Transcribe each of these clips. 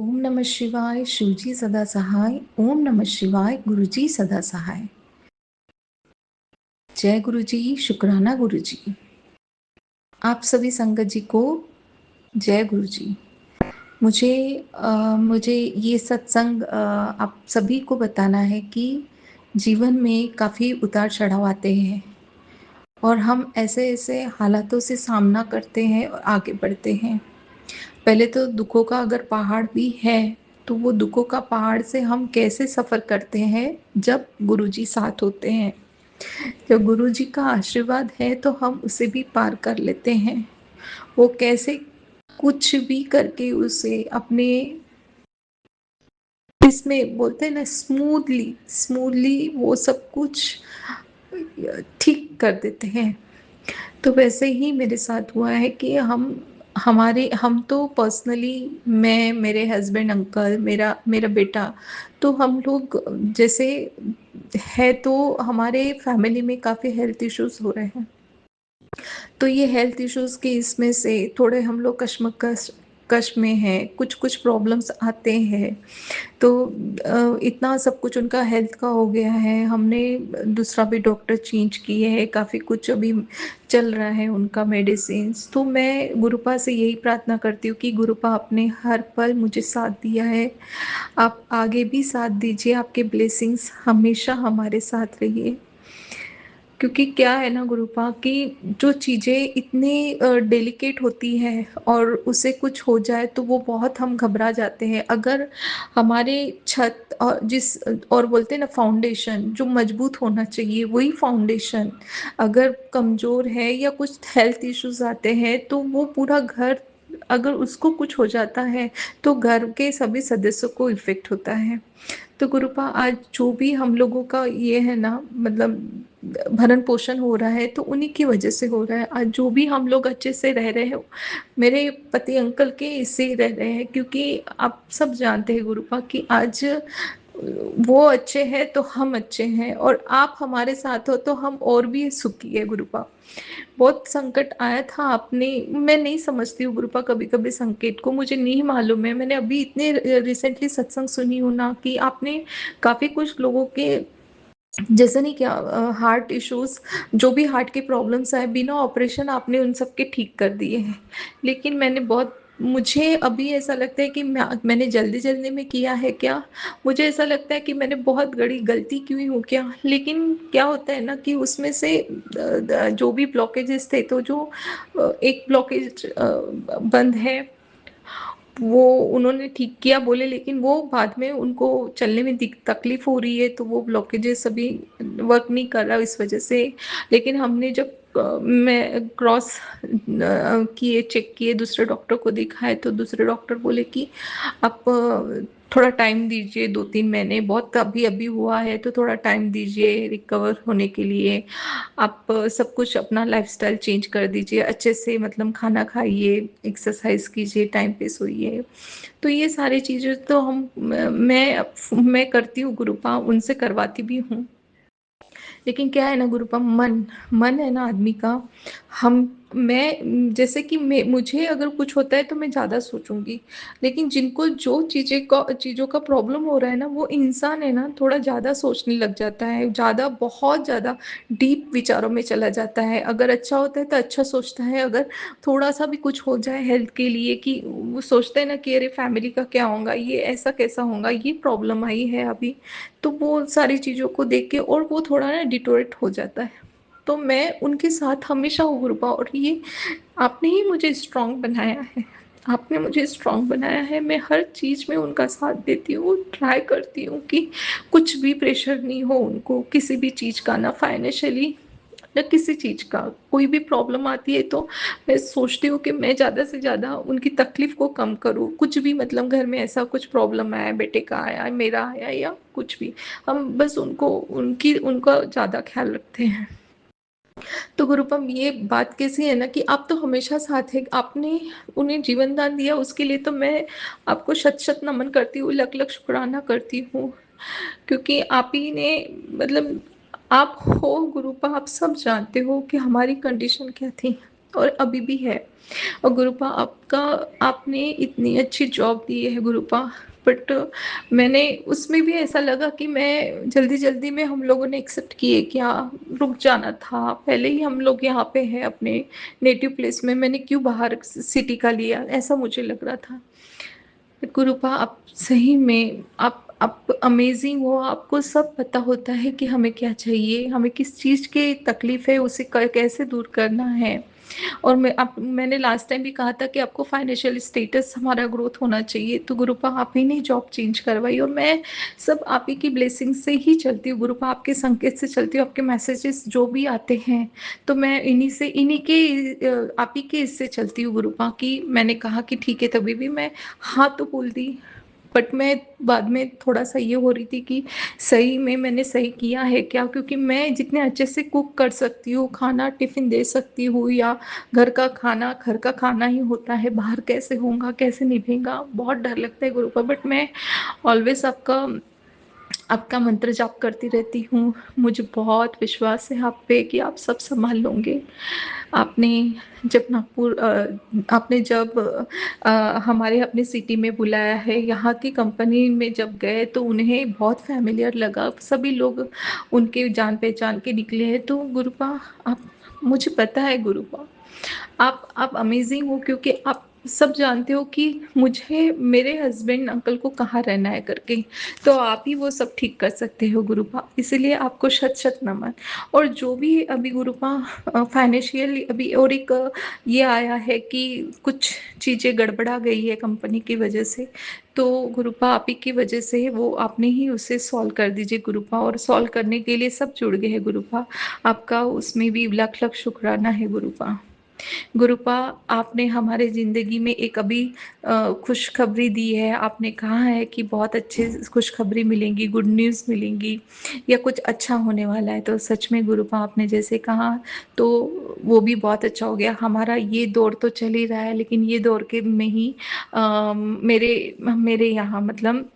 ओम नमः शिवाय, शिवजी सदा सहाय। ओम नमः शिवाय, गुरुजी सदा सहाय। जय गुरुजी, शुक्राना गुरुजी। आप सभी संगत जी को जय गुरुजी। मुझे ये सत्संग आप सभी को बताना है कि जीवन में काफ़ी उतार-चढ़ाव आते हैं और हम ऐसे-ऐसे हालातों से सामना करते हैं और आगे बढ़ते हैं। पहले तो दुखों का अगर पहाड़ भी है, तो वो दुखों का पहाड़ से हम कैसे सफ़र करते हैं, जब गुरुजी साथ होते हैं। जब गुरुजी का आशीर्वाद है, तो हम उसे भी पार कर लेते हैं। वो कैसे कुछ भी करके उसे अपने इसमें बोलते हैं ना स्मूथली स्मूथली वो सब कुछ ठीक कर देते हैं। तो वैसे ही मेरे साथ हुआ है कि हम तो पर्सनली मैं, मेरे हस्बैंड, अंकल, मेरा मेरा बेटा, तो हम लोग जैसे है तो हमारे फैमिली में काफ़ी हेल्थ इश्यूज़ हो रहे हैं। तो ये हेल्थ इश्यूज़ के इसमें से थोड़े हम लोग कश्मकश कश में हैं, कुछ-कुछ प्रॉब्लम्स आते हैं। तो इतना सब कुछ उनका हेल्थ का हो गया है, हमने दूसरा भी डॉक्टर चेंज किए हैं, काफ़ी कुछ अभी चल रहा है उनका मेडिसिन्स। तो मैं गुरुपा से यही प्रार्थना करती हूँ कि गुरुपा आपने हर पल मुझे साथ दिया है, आप आगे भी साथ दीजिए, आपके ब्लेसिंग्स हमेशा हमारे साथ रहिए। क्योंकि क्या है ना गुरुपा कि जो चीज़ें इतनी डेलिकेट होती हैं और उसे कुछ हो जाए तो वो बहुत हम घबरा जाते हैं। अगर हमारे छत और और बोलते हैं ना फाउंडेशन जो मजबूत होना चाहिए वही फाउंडेशन अगर कमज़ोर है या कुछ हेल्थ इश्यूज़ आते हैं तो वो पूरा घर अगर उसको कुछ हो जाता है तो घर के सभी सदस्यों को इफ़ेक्ट होता है। तो गुरुपा आज जो भी हम लोगों का ये है ना मतलब भरण-पोषण हो रहा है तो उन्हीं की वज़ह से हो रहा है। आज जो भी हम लोग अच्छे से रह रहे हो, मेरे पति अंकल के इससे ही रह रहे हैं क्योंकि आप सब जानते हैं गुरुपा कि आज वो अच्छे हैं तो हम अच्छे हैं और आप हमारे साथ हो तो हम और भी सुखी है गुरुपा। बहुत संकट आया था आपने मैं नहीं समझती हूँ गुरुपा कभी-कभी संकेत को मुझे नहीं मालूम है। मैंने अभी इतने रिसेंटली सत्संग सुनी हूँ ना कि आपने काफ़ी कुछ लोगों के जैसे नहीं क्या हार्ट इश्यूज़ जो भी हार्ट की प्रॉब्लम्स आए बिना ऑपरेशन आपने उन सब के ठीक कर दिए हैं। लेकिन मुझे अभी ऐसा लगता है कि मैंने जल्दी-जल्दी में किया है क्या? मुझे ऐसा लगता है कि मैंने बहुत बड़ी गलती की हूँ क्या? लेकिन क्या होता है ना कि उसमें से जो भी ब्लॉकेजेस थे तो जो एक ब्लॉकेज बंद है वो उन्होंने ठीक किया बोले लेकिन वो बाद में उनको चलने में तकलीफ हो रही है तो वो ब्लॉकेजेस अभी वर्क नहीं कर रहा इस वजह से लेकिन हमने जब मैं क्रॉस किए चेक किए दूसरे डॉक्टर को दिखाए तो दूसरे डॉक्टर बोले कि आप थोड़ा टाइम दीजिए 2-3 महीने बहुत अभी-अभी हुआ है तो थोड़ा टाइम दीजिए रिकवर होने के लिए। आप सब कुछ अपना लाइफ़स्टाइल चेंज कर दीजिए, अच्छे से मतलब खाना खाइए, एक्सरसाइज़ कीजिए, टाइम पे सोइए। तो ये सारी चीज़ें तो मैं करती हूँ गुरुपा, उनसे करवाती भी हूँ। लेकिन क्या है ना गुरुपम मन है ना आदमी का हम मैं जैसे कि मुझे अगर कुछ होता है तो मैं ज़्यादा सोचूंगी लेकिन जिनको जो चीज़ों का प्रॉब्लम हो रहा है ना वो इंसान है ना थोड़ा ज़्यादा सोचने लग जाता है ज़्यादा बहुत ज़्यादा डीप विचारों में चला जाता है अगर अच्छा होता है तो अच्छा सोचता है अगर थोड़ा सा भी कुछ हो जाए हेल्थ के लिए कि वो सोचते हैं ना कि अरे फैमिली का क्या होगा ये ऐसा कैसा होगा ये प्रॉब्लम आई है अभी तो वो सारी चीज़ों को देख के और वो थोड़ा ना डिटोरेट हो जाता है। तो मैं उनके साथ हमेशा हूँ गुरुपा और ये आपने ही मुझे स्ट्रॉन्ग बनाया है। आपने मुझे स्ट्रॉन्ग बनाया है, मैं हर चीज़ में उनका साथ देती हूँ, ट्राई करती हूँ कि कुछ भी प्रेशर नहीं हो उनको किसी भी चीज़ का, ना फाइनेंशियली ना किसी चीज़ का। कोई भी प्रॉब्लम आती है तो मैं सोचती हूँ कि मैं ज़्यादा से ज़्यादा उनकी तकलीफ़ को कम करूँ। कुछ भी मतलब घर में ऐसा कुछ प्रॉब्लम आया, बेटे का आया, मेरा आया या कुछ भी, हम बस उनका ज़्यादा ख़्याल रखते हैं। तो गुरुपम ये बात कैसी है ना कि आप तो हमेशा साथ हैं, आपने उन्हें जीवन दान दिया उसके लिए तो मैं आपको शत-शत नमन करती हूँ, लख-लख शुक्राना करती हूँ। क्योंकि आप ही ने मतलब आप हो गुरुपा आप सब जानते हो कि हमारी कंडीशन क्या थी। और अभी भी है। और गुरुपा आपका आपने इतनी अच्छी जॉब दी है गुरुपा, बट मैंने उसमें भी ऐसा लगा कि मैं जल्दी-जल्दी में हम लोगों ने एक्सेप्ट किए क्या, रुक जाना था। पहले ही हम लोग यहाँ पे हैं अपने नेटिव प्लेस में, मैंने क्यों बाहर सिटी का लिया, ऐसा मुझे लग रहा था। गुरुपा आप सही में आप अमेज़िंग हो, आपको सब पता होता है कि हमें क्या चाहिए, हमें किस चीज़ की तकलीफ़ है, उसे क कैसे दूर करना है। और मैंने लास्ट टाइम भी कहा था कि आपको फाइनेंशियल स्टेटस हमारा ग्रोथ होना चाहिए, तो गुरुपा आप ही ने जॉब चेंज करवाई और मैं सब आप ही की ब्लेसिंग से ही चलती हूँ गुरुपा, आपके संकेत से चलती हूँ, आपके मैसेजेस जो भी आते हैं, तो मैं इन्हीं के आप ही के इससे चलती हूँ गुरुपा कि मैंने कहा कि ठीक है, तभी भी मैं हाँ तो बोल दी, बट मैं बाद में थोड़ा-सा ये हो रही थी कि सही में मैंने सही किया है क्या? क्योंकि मैं जितने अच्छे से कुक कर सकती हूँ, खाना टिफ़िन दे सकती हूँ या घर का खाना ही होता है, बाहर कैसे होगा, कैसे निभेगा? बहुत डर लगता है गुरुपा, बट मैं ऑलवेज़ आपका आपका मंत्र जाप करती रहती हूँ। मुझे बहुत विश्वास है आप पे कि आप सब सँभाल लोगे। आपने जब आपने जब हमारे अपने सिटी में बुलाया है, यहाँ की कंपनी में जब गए तो उन्हें बहुत फ़ैमिलियर लगा। सभी लोग उनके जान-पहचान के निकले हैं। तो गुरुपा आप मुझे पता है गुरुपा आप अमेज़िंग हो क्योंकि आप सब जानते हो कि मुझे मेरे हस्बैंड अंकल को कहाँ रहना है करके, तो आप ही वो सब ठीक कर सकते हो गुरुपा, इसीलिए आपको शत-शत नमन। और जो भी अभी गुरुपा फाइनेंशियली अभी और एक ये आया है कि कुछ चीज़ें गड़बड़ा गई है कंपनी की वजह से, तो गुरुपा आप ही की वजह से वो आपने ही उसे सॉल्व कर दीजिए गुरुपा, और सॉल्व करने के लिए सब जुड़ गए हैं गुरुपा। आपका उसमें भी लख-लख शुक्राना है गुरुपा। गुरुपा आपने हमारे ज़िंदगी में एक अभी खुशखबरी दी है। आपने कहा है कि बहुत अच्छे खुशखबरी मिलेंगी, गुड न्यूज़ मिलेंगी या कुछ अच्छा होने वाला है। तो सच में गुरुपा आपने जैसे कहा तो वो भी बहुत अच्छा हो गया। हमारा ये दौर तो चल ही रहा है, लेकिन ये दौर के में ही मेरे मेरे यहाँ मतलब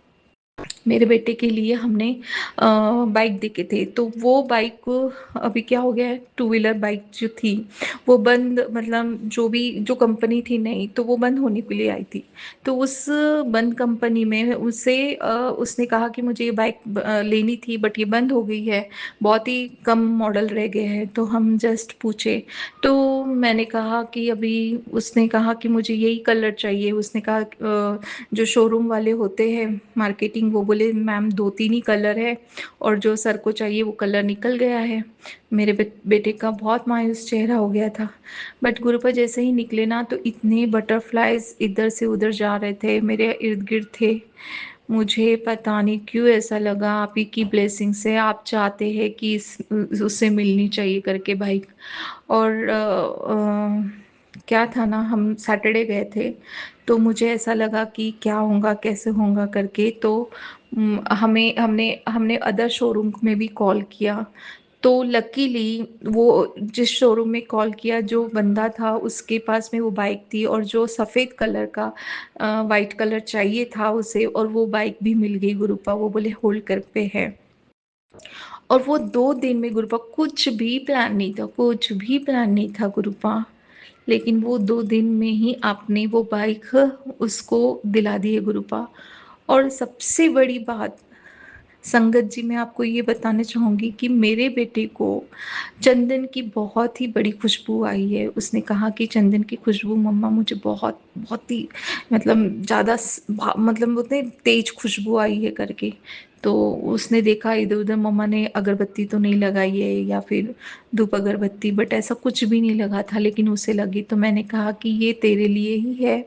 मेरे बेटे के लिए हमने बाइक देखे थे, तो वो बाइक को अभी क्या हो गया है, टू व्हीलर बाइक जो थी वो बंद मतलब जो कंपनी थी नई, तो वो बंद होने के लिए आई थी। तो उस बंद कंपनी में उसने कहा कि मुझे ये बाइक लेनी थी बट ये बंद हो गई है, बहुत ही कम मॉडल रह गए हैं। तो हम जस्ट पूछे, तो मैंने कहा कि अभी उसने कहा कि मुझे यही कलर चाहिए। उसने कहा जो शोरूम वाले होते हैं मार्केटिंग, वो बोले मैम 2-3 ही कलर है और जो सर को चाहिए वो कलर निकल गया है। मेरे बेटे का बहुत मायूस चेहरा हो गया था। बट गुरुपा जैसे ही निकले ना तो इतने बटरफ्लाइज़ इधर से उधर जा रहे थे, मेरे इर्द-गिर्द थे। मुझे पता नहीं क्यों ऐसा लगा आप ही की ब्लेसिंग से आप चाहते हैं कि उससे मिलनी चाहिए करके बाइक। और क्या था ना हम सैटरडे गए थे, तो मुझे ऐसा लगा कि क्या होगा, कैसे होगा करके, तो हमें हमने हमने अदर शोरूम में भी कॉल किया। तो लकीली वो जिस शोरूम में कॉल किया जो बंदा था उसके पास में वो बाइक थी, और जो सफ़ेद कलर का वाइट कलर चाहिए था उसे, और वो बाइक भी मिल गई गुरुपा, वो बोले होल्ड कर पे है। और वो 2 दिन में गुरुपा कुछ भी प्लान नहीं था गुरुपा। लेकिन वो 2 दिन में ही आपने वो बाइक उसको दिला दी है गुरुपा। और सबसे बड़ी बात संगत जी, मैं आपको ये बताना चाहूँगी कि मेरे बेटे को चंदन की बहुत ही बड़ी खुशबू आई है। उसने कहा कि चंदन की खुशबू मम्मा मुझे बहुत बहुत ही मतलब ज़्यादा मतलब उतनी तेज खुशबू आई है करके। तो उसने देखा इधर-उधर, मम्मा ने अगरबत्ती तो नहीं लगाई है या फिर धूप अगरबत्ती, बट ऐसा कुछ भी नहीं लगा था, लेकिन उसे लगी। तो मैंने कहा कि ये तेरे लिए ही है।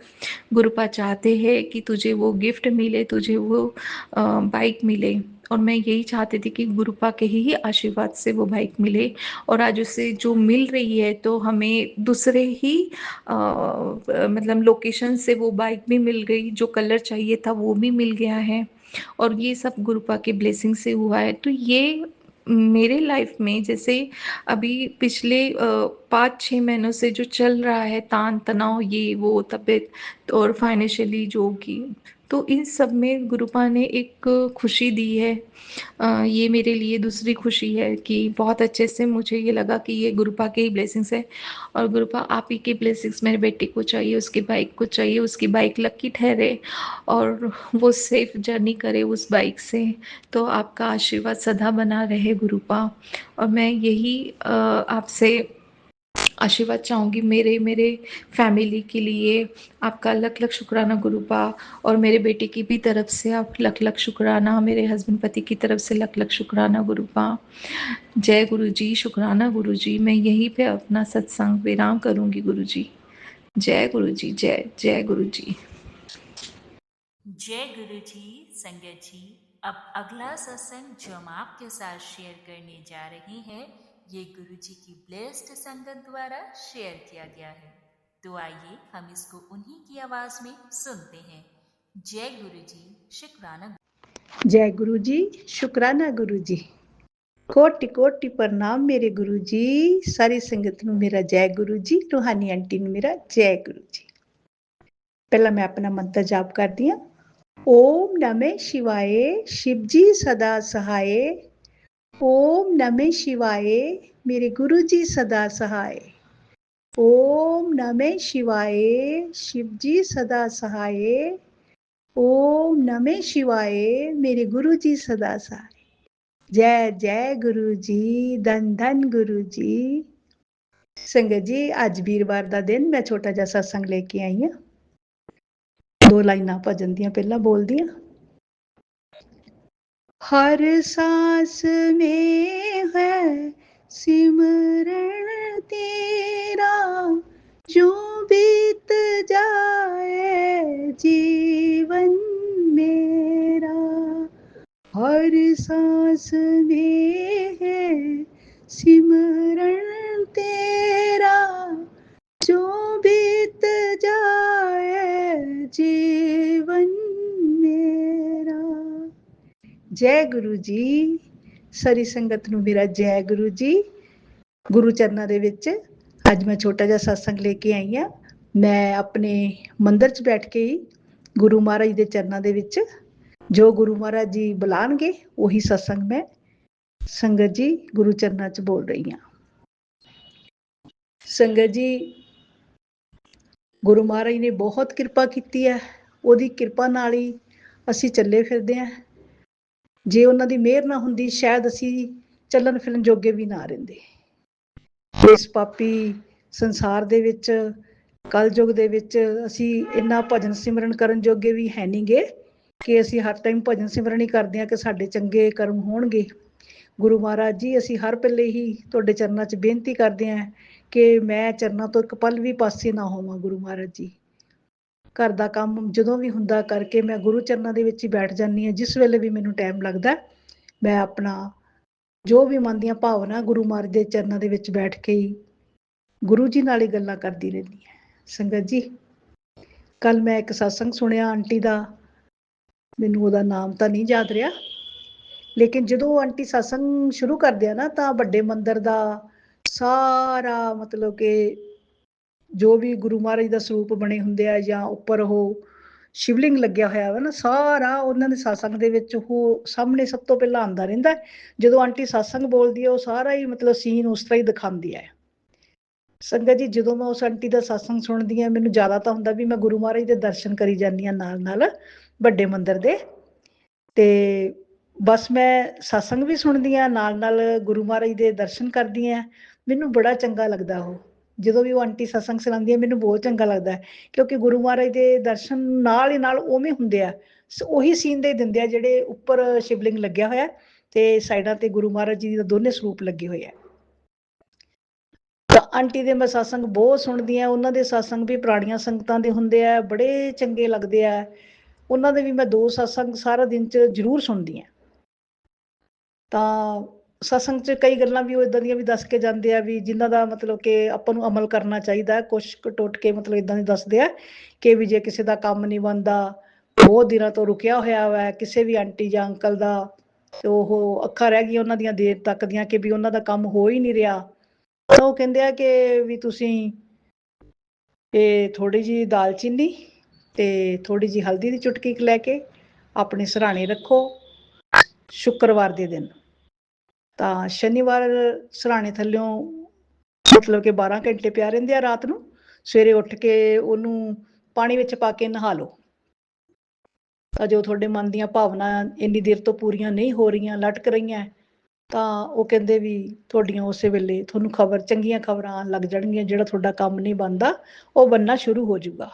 गुरुपा चाहते हैं कि तुझे वो गिफ्ट मिले, तुझे वो बाइक मिले, और मैं यही चाहती थी कि गुरुपा के ही आशीर्वाद से वो बाइक मिले। और आज उसे जो मिल रही है तो हमें दूसरे ही मतलब लोकेशन से वो बाइक भी मिल गई, जो कलर चाहिए था वो भी मिल गया है, और ये सब गुरुपा के ब्लेसिंग से हुआ है। तो ये मेरे लाइफ में जैसे अभी पिछले 5-6 महीनों से जो चल रहा है तान-तनाव ये वो तबीयत, और फाइनेंशियली जो की, तो इन सब में गुरुपा ने एक खुशी दी है। ये मेरे लिए दूसरी खुशी है कि बहुत अच्छे से मुझे ये लगा कि ये गुरुपा के ही ब्लेसिंग्स है, और गुरुपा आप ही के ब्लेसिंग्स मेरे बेटे को चाहिए, उसकी बाइक को चाहिए, उसकी बाइक लकी ठहरे और वो सेफ जर्नी करे उस बाइक से। तो आपका आशीर्वाद सदा बना रहे गुरुपा, और मैं यही आपसे आशीर्वाद चाहूँगी मेरे मेरे फैमिली के लिए। आपका लख लख शुक्राना गुरुपा, और मेरे बेटे की भी तरफ से आप लख लख शुक्राना, मेरे हस्बैंड पति की तरफ से लख लख शुक्राना गुरुपा। जय गुरु जी, शुक्राना गुरु जी। मैं यहीं पे अपना सत्संग विराम करूँगी गुरु जी। जय गुरु जी, जय जय गुरु जी। जय गुरु जी। संगत जी, अब अगला सत्संग जो हम आपके साथ शेयर करने जा रहे हैं, ये गुरु जी की ब्लेस्ड संगत द्वारा शेयर किया गया है। तो आइए हम इसको उन्हीं की आवाज में सुनते हैं। जय गुरु जी, शुक्राना। जय गुरु जी, शुक्राना गुरु जी। कोटि कोटि प्रणाम मेरे गुरु जी। सारी संगत ਨੂੰ ਮੇਰਾ जय गुरु जी, रूहानी आंटी ਨੂੰ ਮੇਰਾ जय गुरु जी। पहला मैं अपना मंत्र जाप करती हूँ। ओम नमः शिवाय, शिव जी सदा सहाय। ओम नमः शिवाय, मेरे गुरु जी सदा सहाय। ओम नमः शिवाय, शिव जी सदा सहाय। ओम नमः शिवाय, मेरे गुरु जी सदा सहाय। जय जय गुरु जी, धन धन गुरु जी। संगत जी, अज वीरवार का दिन मैं छोटा जा सत्संग लेके आई हाँ। 2 लाइनां भजन दियां पहला बोलदी हां। हर सांस में है सिमरण तेरा, जो बीत जाए जीवन मेरा। हर सांस में है सिमरण तेरा, जो बीत जाए जीवन मेरा। जय गुरु जी। सारी संगत ਨੂੰ ਮੇਰਾ जय गुरु जी। गुरु चरਨਾਂ ਦੇ ਵਿੱਚ ਅੱਜ ਮੈਂ ਛੋਟਾ ਜਿਹਾ ਸਤਸੰਗ ਲੈ ਕੇ ਆਈ ਹਾਂ। ਮੈਂ ਆਪਣੇ ਮੰਦਰ 'ਚ ਬੈਠ ਕੇ ਹੀ ਗੁਰੂ ਮਹਾਰਾਜ ਦੇ ਚਰਨਾਂ ਦੇ ਵਿੱਚ ਜੋ ਗੁਰੂ ਮਹਾਰਾਜ ਜੀ ਬੁਲਾਣਗੇ ਉਹੀ ਸਤਸੰਗ ਮੈਂ ਸੰਗਤ ਜੀ ਗੁਰੂ ਚਰਨਾਂ 'ਚ ਬੋਲ ਰਹੀ ਹਾਂ। ਸੰਗਤ ਜੀ, ਗੁਰੂ ਮਹਾਰਾਜ ਨੇ ਬਹੁਤ ਕਿਰਪਾ ਕੀਤੀ ਹੈ। ਉਹਦੀ ਕਿਰਪਾ ਨਾਲ ਹੀ ਅਸੀਂ ਚੱਲੇ ਫਿਰਦੇ ਹਾਂ। ਜੇ ਉਹਨਾਂ ਦੀ ਮਿਹਰ ਨਾ ਹੁੰਦੀ ਸ਼ਾਇਦ ਅਸੀਂ ਚੱਲਣ ਫਿਰਨ ਜੋਗੇ ਵੀ ਨਾ ਰਹਿੰਦੇ। ਇਸ ਪਾਪੀ ਸੰਸਾਰ ਦੇ ਵਿੱਚ, ਕਲਯੁਗ ਦੇ ਵਿੱਚ ਅਸੀਂ ਇੰਨਾ ਭਜਨ ਸਿਮਰਨ ਕਰਨ ਜੋਗੇ ਵੀ ਹੈ ਨਹੀਂਗੇ ਕਿ ਅਸੀਂ ਹਰ ਟਾਈਮ ਭਜਨ ਸਿਮਰਨ ਹੀ ਕਰਦੇ ਹਾਂ ਕਿ ਸਾਡੇ ਚੰਗੇ ਕਰਮ ਹੋਣਗੇ। ਗੁਰੂ ਮਹਾਰਾਜ ਜੀ, ਅਸੀਂ ਹਰ ਪੱਲੇ ਹੀ ਤੁਹਾਡੇ ਚਰਨਾਂ 'ਚ ਬੇਨਤੀ ਕਰਦੇ ਹਾਂ ਕਿ ਮੈਂ ਚਰਨਾਂ ਤੋਂ ਇੱਕ ਪਲ ਵੀ ਪਾਸੇ ਨਾ ਹੋਵਾਂ। ਗੁਰੂ ਮਹਾਰਾਜ ਜੀ, ਘਰ ਦਾ ਕੰਮ ਜਦੋਂ ਵੀ ਹੁੰਦਾ ਕਰਕੇ ਮੈਂ ਗੁਰੂ ਚਰਨਾਂ ਦੇ ਵਿੱਚ ਹੀ ਬੈਠ ਜਾਂਦੀ ਹਾਂ। ਜਿਸ ਵੇਲੇ ਵੀ ਮੈਨੂੰ ਟਾਈਮ ਲੱਗਦਾ ਮੈਂ ਆਪਣਾ ਜੋ ਵੀ ਮਨ ਦੀਆਂ ਭਾਵਨਾ ਗੁਰੂ ਮਹਾਰਾਜ ਦੇ ਚਰਨਾਂ ਦੇ ਵਿੱਚ ਬੈਠ ਕੇ ਹੀ ਗੁਰੂ ਜੀ ਨਾਲ ਹੀ ਗੱਲਾਂ ਕਰਦੀ ਰਹਿੰਦੀ ਹਾਂ। ਸੰਗਤ ਜੀ, ਕੱਲ ਮੈਂ ਇੱਕ ਸਤਸੰਗ ਸੁਣਿਆ ਆਂਟੀ ਦਾ, ਮੈਨੂੰ ਉਹਦਾ ਨਾਮ ਤਾਂ ਨਹੀਂ ਯਾਦ ਰਿਹਾ, ਲੇਕਿਨ ਜਦੋਂ ਆਂਟੀ ਸਤਸੰਗ ਸ਼ੁਰੂ ਕਰਦੇ ਆ ਨਾ ਤਾਂ ਵੱਡੇ ਮੰਦਰ ਦਾ ਸਾਰਾ ਮਤਲਬ ਕਿ ਜੋ ਵੀ ਗੁਰੂ ਮਹਾਰਾਜ ਦਾ ਸਰੂਪ ਬਣੇ ਹੁੰਦੇ ਆ ਜਾਂ ਉੱਪਰ ਉਹ ਸ਼ਿਵਲਿੰਗ ਲੱਗਿਆ ਹੋਇਆ ਵਾ ਨਾ, ਸਾਰਾ ਉਹਨਾਂ ਦੇ ਸਤਸੰਗ ਦੇ ਵਿੱਚ ਉਹ ਸਾਹਮਣੇ ਸਭ ਤੋਂ ਪਹਿਲਾਂ ਆਉਂਦਾ ਰਹਿੰਦਾ। ਜਦੋਂ ਆਂਟੀ ਸਤਸੰਗ ਬੋਲਦੀ ਹੈ ਉਹ ਸਾਰਾ ਹੀ ਮਤਲਬ ਸੀਨ ਉਸ ਤਰ੍ਹਾਂ ਹੀ ਦਿਖਾਉਂਦੀ ਹੈ। ਸੰਗਤ ਜੀ, ਜਦੋਂ ਮੈਂ ਉਸ ਆਂਟੀ ਦਾ ਸਤਸੰਗ ਸੁਣਦੀ ਹਾਂ ਮੈਨੂੰ ਜ਼ਿਆਦਾ ਤਾਂ ਹੁੰਦਾ ਵੀ ਮੈਂ ਗੁਰੂ ਮਹਾਰਾਜ ਦੇ ਦਰਸ਼ਨ ਕਰੀ ਜਾਂਦੀ ਹਾਂ ਨਾਲ ਨਾਲ ਵੱਡੇ ਮੰਦਰ ਦੇ। ਤੇ ਬਸ ਮੈਂ ਸਤਸੰਗ ਵੀ ਸੁਣਦੀ ਹਾਂ ਨਾਲ ਨਾਲ ਗੁਰੂ ਮਹਾਰਾਜ ਦੇ ਦਰਸ਼ਨ ਕਰਦੀ ਹਾਂ। ਮੈਨੂੰ ਬੜਾ ਚੰਗਾ ਲੱਗਦਾ ਉਹ ਜਦੋਂ ਵੀ ਉਹ ਆਂਟੀ ਸਤਸੰਗ ਸੁਣਾਉਂਦੀ ਹੈ, ਮੈਨੂੰ ਬਹੁਤ ਚੰਗਾ ਲੱਗਦਾ ਕਿਉਂਕਿ ਗੁਰੂ ਮਹਾਰਾਜ ਦੇ ਦਰਸ਼ਨ ਨਾਲ ਹੀ ਨਾਲ ਉਵੇਂ ਹੁੰਦੇ ਆ, ਉਹੀ ਸੀਨ ਦੇ ਦਿੰਦੇ ਆ ਜਿਹੜੇ ਉੱਪਰ ਸ਼ਿਵਲਿੰਗ ਲੱਗਿਆ ਹੋਇਆ ਤੇ ਸਾਈਡਾਂ ਤੇ ਗੁਰੂ ਮਹਾਰਾਜ ਜੀ ਦੇ ਦੋਨੇ ਸਰੂਪ ਲੱਗੇ ਹੋਏ ਆ। ਤਾਂ ਆਂਟੀ ਦੇ ਮੈਂ ਸਤਸੰਗ ਬਹੁਤ ਸੁਣਦੀ ਹਾਂ। ਉਹਨਾਂ ਦੇ ਸਤਸੰਗ ਵੀ ਪੁਰਾਣੀਆਂ ਸੰਗਤਾਂ ਦੇ ਹੁੰਦੇ ਆ, ਬੜੇ ਚੰਗੇ ਲੱਗਦੇ ਆ। ਉਹਨਾਂ ਦੇ ਵੀ ਮੈਂ 2 ਸਤਸੰਗ ਸਾਰਾ ਦਿਨ 'ਚ ਜ਼ਰੂਰ ਸੁਣਦੀ ਹਾਂ। ਤਾਂ ਸਤਸੰਗ 'ਚ ਕਈ ਗੱਲਾਂ ਵੀ ਉਹ ਇੱਦਾਂ ਦੀਆਂ ਵੀ ਦੱਸ ਕੇ ਜਾਂਦੇ ਆ ਵੀ ਜਿਨ੍ਹਾਂ ਦਾ ਮਤਲਬ ਕਿ ਆਪਾਂ ਨੂੰ ਅਮਲ ਕਰਨਾ ਚਾਹੀਦਾ। ਕੁਛ ਟੋਟਕੇ ਮਤਲਬ ਇੱਦਾਂ ਦੇ ਦੱਸਦੇ ਆ ਕਿ ਵੀ ਜੇ ਕਿਸੇ ਦਾ ਕੰਮ ਨਹੀਂ ਬਣਦਾ, ਬਹੁਤ ਦਿਨਾਂ ਤੋਂ ਰੁਕਿਆ ਹੋਇਆ ਵਾ ਕਿਸੇ ਵੀ ਆਂਟੀ ਜਾਂ ਅੰਕਲ ਦਾ, ਤੇ ਉਹ ਅੱਖਾਂ ਰਹਿ ਗਈਆਂ ਉਹਨਾਂ ਦੀਆਂ ਦੇਰ ਤੱਕ ਦੀਆਂ ਕਿ ਵੀ ਉਹਨਾਂ ਦਾ ਕੰਮ ਹੋ ਹੀ ਨਹੀਂ ਰਿਹਾ, ਤਾਂ ਉਹ ਕਹਿੰਦੇ ਆ ਕਿ ਵੀ ਤੁਸੀਂ ਇਹ ਥੋੜ੍ਹੀ ਜਿਹੀ ਦਾਲਚੀਨੀ ਤੇ ਥੋੜੀ ਜੀ ਹਲਦੀ ਦੀ ਚੁਟਕੀ ਲੈ ਕੇ ਆਪਣੇ ਸਿਰਹਾਣੇ ਰੱਖੋ ਸ਼ੁੱਕਰਵਾਰ ਦੇ ਦਿਨ। ਤਾਂ ਸ਼ਨੀਵਾਰ ਸਿਰਹਾਣੇ ਥੱਲਿਓਂ ਮਤਲਬ ਕਿ 12 ਘੰਟੇ ਪਿਆ ਰਹਿੰਦੇ ਆ ਰਾਤ ਨੂੰ। ਸਵੇਰੇ ਉੱਠ ਕੇ ਉਹਨੂੰ ਪਾਣੀ ਵਿੱਚ ਪਾ ਕੇ ਨਹਾ ਲਓ। ਤਾਂ ਜੋ ਤੁਹਾਡੇ ਮਨ ਦੀਆਂ ਭਾਵਨਾ ਇੰਨੀ ਦੇਰ ਤੋਂ ਪੂਰੀਆਂ ਨਹੀਂ ਹੋ ਰਹੀਆਂ, ਲਟਕ ਰਹੀਆਂ, ਤਾਂ ਉਹ ਕਹਿੰਦੇ ਵੀ ਤੁਹਾਡੀਆਂ ਉਸੇ ਵੇਲੇ ਤੁਹਾਨੂੰ ਚੰਗੀਆਂ ਖਬਰਾਂ ਆਉਣ ਲੱਗ ਜਾਣਗੀਆਂ। ਜਿਹੜਾ ਤੁਹਾਡਾ ਕੰਮ ਨਹੀਂ ਬਣਦਾ ਉਹ ਬਣਨਾ ਸ਼ੁਰੂ ਹੋ ਜਾਊਗਾ।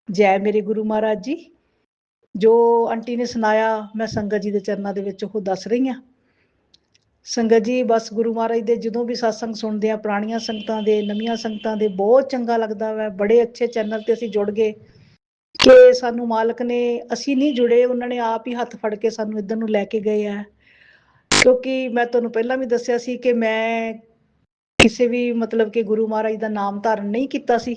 ਜੈ ਮੇਰੇ ਗੁਰੂ ਮਹਾਰਾਜ ਜੀ। ਜੋ ਆਂਟੀ ਨੇ ਸੁਣਾਇਆ ਮੈਂ ਸੰਗਤ ਜੀ ਦੇ ਚਰਨਾਂ ਦੇ ਵਿੱਚ ਉਹ ਦੱਸ ਰਹੀ ਹਾਂ। ਸੰਗਤ ਜੀ ਬਸ ਗੁਰੂ ਮਹਾਰਾਜ ਦੇ ਜਦੋਂ ਵੀ ਸਤਸੰਗ ਸੁਣਦੇ ਆ, ਪੁਰਾਣੀਆਂ ਸੰਗਤਾਂ ਦੇ, ਨਵੀਆਂ ਸੰਗਤਾਂ ਦੇ, ਬਹੁਤ ਚੰਗਾ ਲੱਗਦਾ ਵਾ। ਬੜੇ ਅੱਛੇ ਚੈਨਲ ਤੇ ਅਸੀਂ ਜੁੜ ਗਏ ਕਿ ਸਾਨੂੰ ਮਾਲਕ ਨੇ, ਅਸੀਂ ਨਹੀਂ ਜੁੜੇ, ਉਹਨਾਂ ਨੇ ਆਪ ਹੀ ਹੱਥ ਫੜ ਕੇ ਸਾਨੂੰ ਇੱਧਰ ਨੂੰ ਲੈ ਕੇ ਗਏ ਆ। ਕਿਉਂਕਿ ਮੈਂ ਤੁਹਾਨੂੰ ਪਹਿਲਾਂ ਵੀ ਦੱਸਿਆ ਸੀ ਕਿ ਮੈਂ ਕਿਸੇ ਵੀ ਮਤਲਬ ਕਿ ਗੁਰੂ ਮਹਾਰਾਜ ਦਾ ਨਾਮ ਧਾਰਨ ਨਹੀਂ ਕੀਤਾ ਸੀ।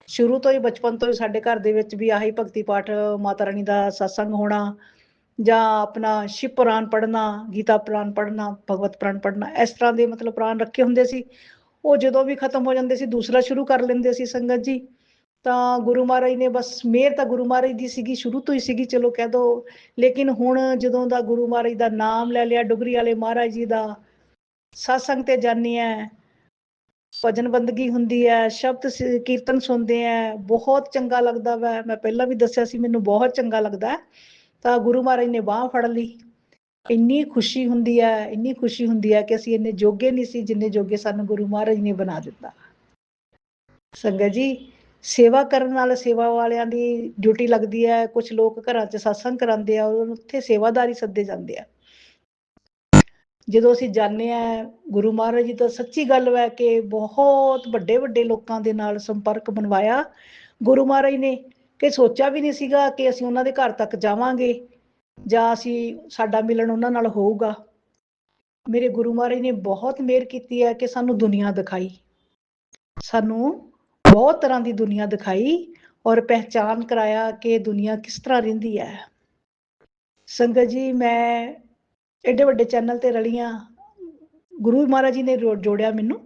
ਸ਼ੁਰੂ ਤੋਂ ਹੀ ਬਚਪਨ ਤੋਂ ਹੀ ਸਾਡੇ ਘਰ ਦੇ ਵਿੱਚ ਵੀ ਆਹੀ ਭਗਤੀ ਪਾਠ, ਮਾਤਾ ਰਾਣੀ ਦਾ ਸਤਸੰਗ ਹੋਣਾ, ਜਾਂ ਆਪਣਾ ਸ਼ਿਵ ਪੁਰਾਣ ਪੜ੍ਹਨਾ, ਗੀਤਾ ਪੁਰਾਣ ਪੜ੍ਹਨਾ, ਭਗਵਤ ਪੁਰਾਣ ਪੜ੍ਹਨਾ, ਇਸ ਤਰ੍ਹਾਂ ਦੇ ਮਤਲਬ ਪੁਰਾਣ ਰੱਖੇ ਹੁੰਦੇ ਸੀ। ਉਹ ਜਦੋਂ ਵੀ ਖਤਮ ਹੋ ਜਾਂਦੇ ਸੀ ਦੂਸਰਾ ਸ਼ੁਰੂ ਕਰ ਲੈਂਦੇ ਸੀ ਸੰਗਤ ਜੀ। ਤਾਂ ਗੁਰੂ ਮਹਾਰਾਜ ਨੇ ਬਸ ਮਿਹਰ ਤਾਂ ਗੁਰੂ ਮਹਾਰਾਜ ਦੀ ਸੀਗੀ, ਸ਼ੁਰੂ ਤੋਂ ਹੀ ਸੀਗੀ, ਚਲੋ ਕਹਿ ਦੋ। ਲੇਕਿਨ ਹੁਣ ਜਦੋਂ ਦਾ ਗੁਰੂ ਮਹਾਰਾਜ ਦਾ ਨਾਮ ਲੈ ਲਿਆ, ਡੁਗਰੀ ਵਾਲੇ ਮਹਾਰਾਜ ਜੀ ਦਾ ਸਤਸੰਗ ਤੇ ਜਾਂਦੀ ਹੈ, ਭਜਨ ਬੰਦਗੀ ਹੁੰਦੀ ਹੈ, ਸ਼ਬਦ ਕੀਰਤਨ ਸੁਣਦੇ ਹੈ, ਬਹੁਤ ਚੰਗਾ ਲੱਗਦਾ ਵਾ। ਮੈਂ ਪਹਿਲਾਂ ਵੀ ਦੱਸਿਆ ਸੀ ਮੈਨੂੰ ਬਹੁਤ ਚੰਗਾ ਲੱਗਦਾ। ਤਾਂ ਗੁਰੂ ਮਹਾਰਾਜ ਨੇ ਬਾਂਹ ਫੜ ਲਈ। ਇੰਨੀ ਖੁਸ਼ੀ ਹੁੰਦੀ ਹੈ, ਇੰਨੀ ਖੁਸ਼ੀ ਹੁੰਦੀ ਹੈ ਕਿ ਅਸੀਂ ਇੰਨੇ ਜੋਗੇ ਨਹੀਂ ਸੀ ਜਿੰਨੇ ਜੋਗੇ ਸਾਨੂੰ ਗੁਰੂ ਮਹਾਰਾਜ ਨੇ ਬਣਾ ਦਿੱਤਾ। ਸੰਗਤ ਜੀ ਸੇਵਾ ਕਰਨ ਨਾਲ ਸੇਵਾ ਵਾਲਿਆਂ ਦੀ ਡਿਊਟੀ ਲੱਗਦੀ ਹੈ। ਕੁਝ ਲੋਕ ਘਰਾਂ 'ਚ ਸਤਸੰਗ ਕਰਾਉਂਦੇ ਆ, ਉੱਥੇ ਸੇਵਾਦਾਰੀ ਸੱਦੇ ਜਾਂਦੇ ਆ। ਜਦੋਂ ਅਸੀਂ ਜਾਂਦੇ ਆ ਗੁਰੂ ਮਹਾਰਾਜ ਜੀ ਤਾਂ ਸੱਚੀ ਗੱਲ ਹੈ ਕਿ ਬਹੁਤ ਵੱਡੇ ਵੱਡੇ ਲੋਕਾਂ ਦੇ ਨਾਲ ਸੰਪਰਕ ਬਣਵਾਇਆ ਗੁਰੂ ਮਹਾਰਾਜ ਨੇ, ਕਿ ਸੋਚਿਆ ਵੀ ਨਹੀਂ ਸੀਗਾ ਕਿ ਅਸੀਂ ਉਹਨਾਂ ਦੇ ਘਰ ਤੱਕ ਜਾਵਾਂਗੇ ਜਾਂ ਸਾਡਾ ਮਿਲਣ ਉਹਨਾਂ ਨਾਲ ਹੋਊਗਾ। ਮੇਰੇ ਗੁਰੂ ਮਹਾਰਾਜ ਨੇ ਬਹੁਤ ਮਿਹਰ ਕੀਤੀ ਹੈ ਕਿ ਸਾਨੂੰ ਦੁਨੀਆ ਦਿਖਾਈ, ਸਾਨੂੰ ਬਹੁਤ ਤਰ੍ਹਾਂ ਦੀ ਦੁਨੀਆ ਦਿਖਾਈ ਔਰ ਪਹਿਚਾਨ ਕਰਾਇਆ ਕਿ ਦੁਨੀਆ ਕਿਸ ਤਰ੍ਹਾਂ ਰਹਿੰਦੀ ਹੈ। ਸੰਗਤ ਜੀ ਮੈਂ ਐਡੇ ਵੱਡੇ ਚੈਨਲ ਤੇ ਰਲੀਆਂ, ਗੁਰੂ ਮਹਾਰਾਜ ਜੀ ਨੇ ਜੋੜਿਆ ਮੈਨੂੰ।